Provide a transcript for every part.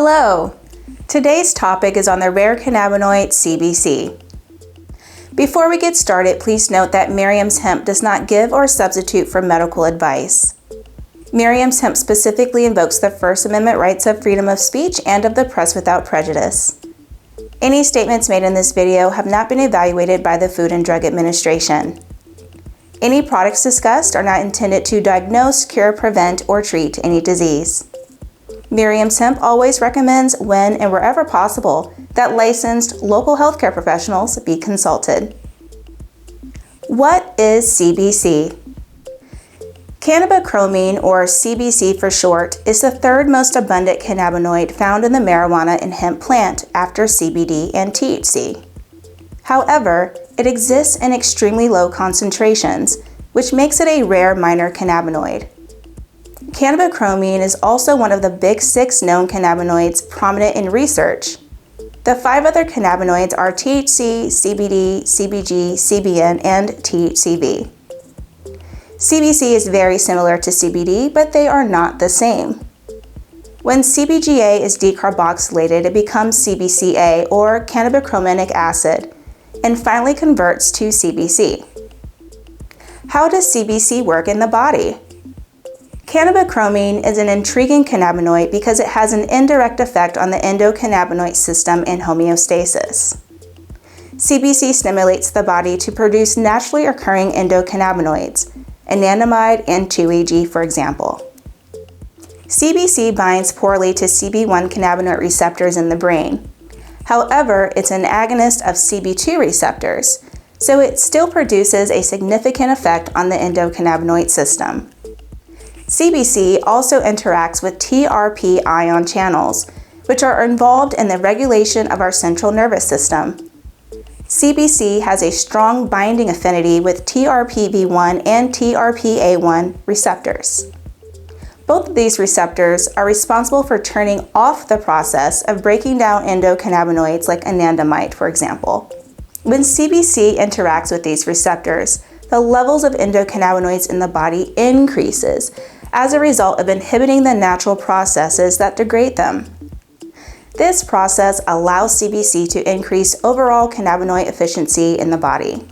Hello! Today's topic is on the rare cannabinoid CBC. Before we get started, please note that Miriam's Hemp does not give or substitute for medical advice. Miriam's Hemp specifically invokes the First Amendment rights of freedom of speech and of the press without prejudice. Any statements made in this video have not been evaluated by the Food and Drug Administration. Any products discussed are not intended to diagnose, cure, prevent, or treat any disease. Miriam's Hemp always recommends, when and wherever possible, that licensed local healthcare professionals be consulted. What is CBC? Cannabinoid, or CBC for short, is the third most abundant cannabinoid found in the marijuana and hemp plant after CBD and THC. However, it exists in extremely low concentrations, which makes it a rare minor cannabinoid. Cannabinoid is also one of the big 6 known cannabinoids prominent in research. The 5 other cannabinoids are THC, CBD, CBG, CBN, and THCV. CBC is very similar to CBD, but they are not the same. When CBGA is decarboxylated, it becomes CBCA, or cannabinoid acid, and finally converts to CBC. How does CBC work in the body? Cannabinoid is an intriguing cannabinoid because it has an indirect effect on the endocannabinoid system in homeostasis. CBC stimulates the body to produce naturally occurring endocannabinoids, anandamide and 2-AG, for example. CBC binds poorly to CB1 cannabinoid receptors in the brain. However, it's an agonist of CB2 receptors, so it still produces a significant effect on the endocannabinoid system. CBC also interacts with TRP ion channels, which are involved in the regulation of our central nervous system. CBC has a strong binding affinity with TRPV1 and TRPA1 receptors. Both of these receptors are responsible for turning off the process of breaking down endocannabinoids like anandamide, for example. When CBC interacts with these receptors, the levels of endocannabinoids in the body increases as a result of inhibiting the natural processes that degrade them. This process allows CBC to increase overall cannabinoid efficiency in the body.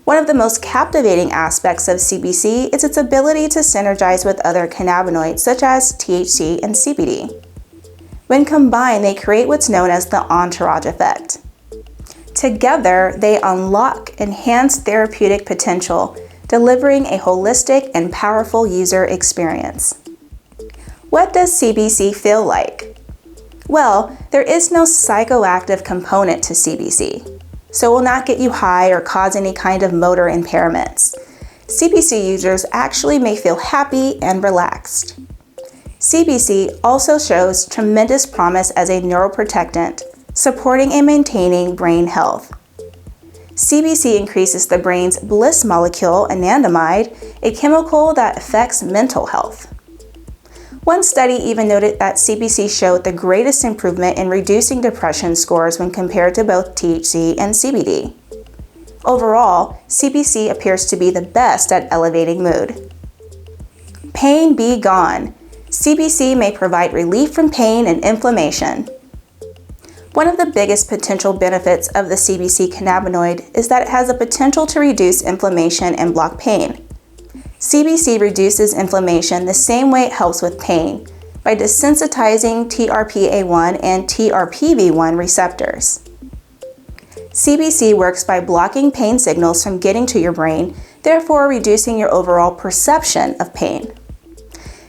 One of the most captivating aspects of CBC is its ability to synergize with other cannabinoids such as THC and CBD. When combined, they create what's known as the entourage effect. Together, they unlock enhanced therapeutic potential, delivering a holistic and powerful user experience. What does CBC feel like? Well, there is no psychoactive component to CBC, so it will not get you high or cause any kind of motor impairments. CBC users actually may feel happy and relaxed. CBC also shows tremendous promise as a neuroprotectant, supporting and maintaining brain health. CBC increases the brain's bliss molecule, anandamide, a chemical that affects mental health. One study even noted that CBC showed the greatest improvement in reducing depression scores when compared to both THC and CBD. Overall, CBC appears to be the best at elevating mood. Pain be gone. CBC may provide relief from pain and inflammation. One of the biggest potential benefits of the CBC cannabinoid is that it has the potential to reduce inflammation and block pain. CBC reduces inflammation the same way it helps with pain, by desensitizing TRPA1 and TRPV1 receptors. CBC works by blocking pain signals from getting to your brain, therefore reducing your overall perception of pain.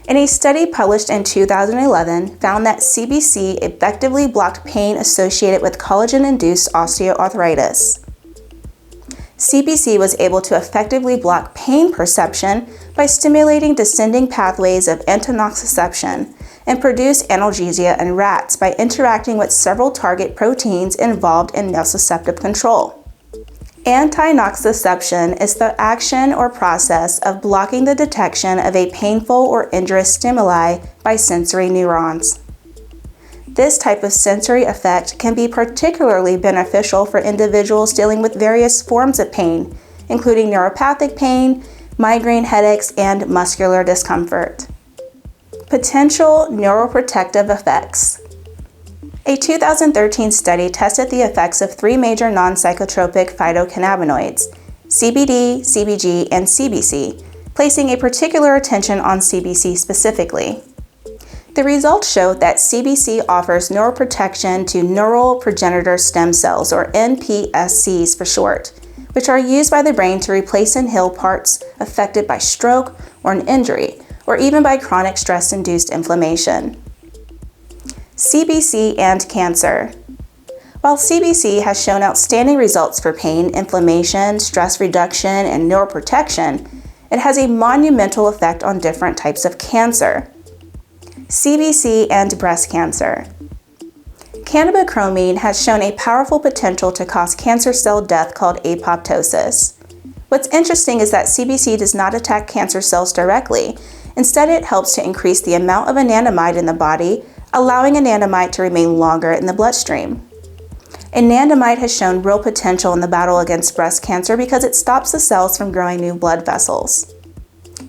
And a study published in 2011 found that CBC effectively blocked pain associated with collagen-induced osteoarthritis. CBC was able to effectively block pain perception by stimulating descending pathways of antinociception and produce analgesia in rats by interacting with several target proteins involved in nociceptive control. Antinociception is the action or process of blocking the detection of a painful or injurious stimuli by sensory neurons. This type of sensory effect can be particularly beneficial for individuals dealing with various forms of pain, including neuropathic pain, migraine headaches, and muscular discomfort. Potential neuroprotective effects. A 2013 study tested the effects of 3 major non-psychotropic phytocannabinoids, CBD, CBG, and CBC, placing a particular attention on CBC specifically. The results showed that CBC offers neuroprotection to neural progenitor stem cells, or NPSCs for short, which are used by the brain to replace and heal parts affected by stroke or an injury, or even by chronic stress-induced inflammation. CBC and cancer. While CBC has shown outstanding results for pain, inflammation, stress reduction, and neuroprotection, it has a monumental effect on different types of cancer. CBC and breast cancer. Cannabichromene has shown a powerful potential to cause cancer cell death called apoptosis. What's interesting is that CBC does not attack cancer cells directly. Instead, it helps to increase the amount of anandamide in the body, allowing anandamide to remain longer in the bloodstream. Anandamide has shown real potential in the battle against breast cancer because it stops the cells from growing new blood vessels.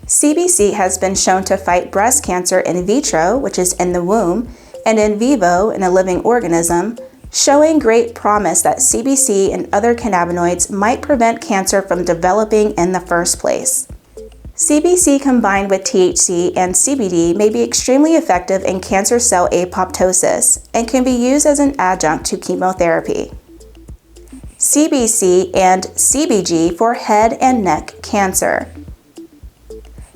CBC has been shown to fight breast cancer in vitro, which is in the womb, and in vivo, in a living organism, showing great promise that CBC and other cannabinoids might prevent cancer from developing in the first place. CBC combined with THC and CBD may be extremely effective in cancer cell apoptosis and can be used as an adjunct to chemotherapy. CBC and CBG for head and neck cancer.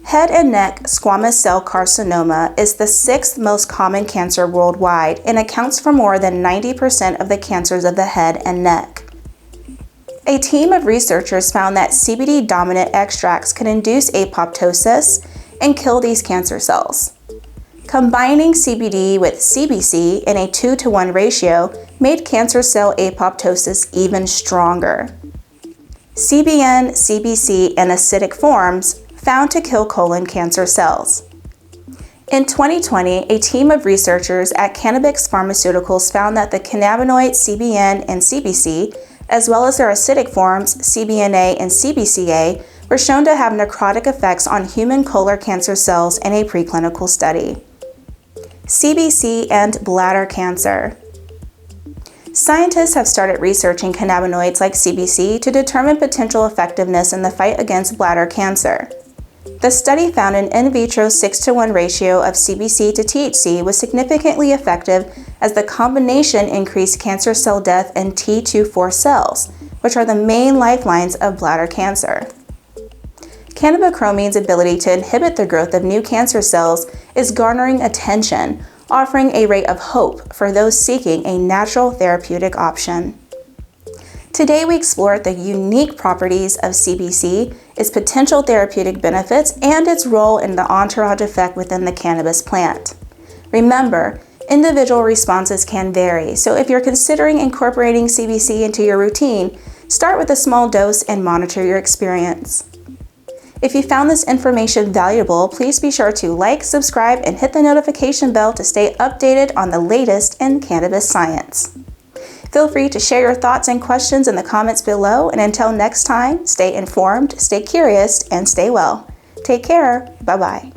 Head and neck squamous cell carcinoma is the 6th most common cancer worldwide and accounts for more than 90% of the cancers of the head and neck. A team of researchers found that CBD-dominant extracts can induce apoptosis and kill these cancer cells. Combining CBD with CBC in a 2-to-1 ratio made cancer cell apoptosis even stronger. CBN, CBC in acidic forms found to kill colon cancer cells. In 2020, a team of researchers at Cannabis Pharmaceuticals found that the cannabinoid CBN and CBC, as well as their acidic forms, CBNA and CBCA, were shown to have necrotic effects on human colon cancer cells in a preclinical study. CBC and bladder cancer. Scientists have started researching cannabinoids like CBC to determine potential effectiveness in the fight against bladder cancer. The study found an in vitro 6-to-1 ratio of CBC to THC was significantly effective as the combination increased cancer cell death in T24 cells, which are the main lifelines of bladder cancer. Cannabichromene's ability to inhibit the growth of new cancer cells is garnering attention, offering a ray of hope for those seeking a natural therapeutic option. Today we explored the unique properties of CBC, its potential therapeutic benefits, and its role in the entourage effect within the cannabis plant. Remember, individual responses can vary, so if you're considering incorporating CBC into your routine, start with a small dose and monitor your experience. If you found this information valuable, please be sure to like, subscribe, and hit the notification bell to stay updated on the latest in cannabis science. Feel free to share your thoughts and questions in the comments below, and until next time, stay informed, stay curious, and stay well. Take care. Bye-bye.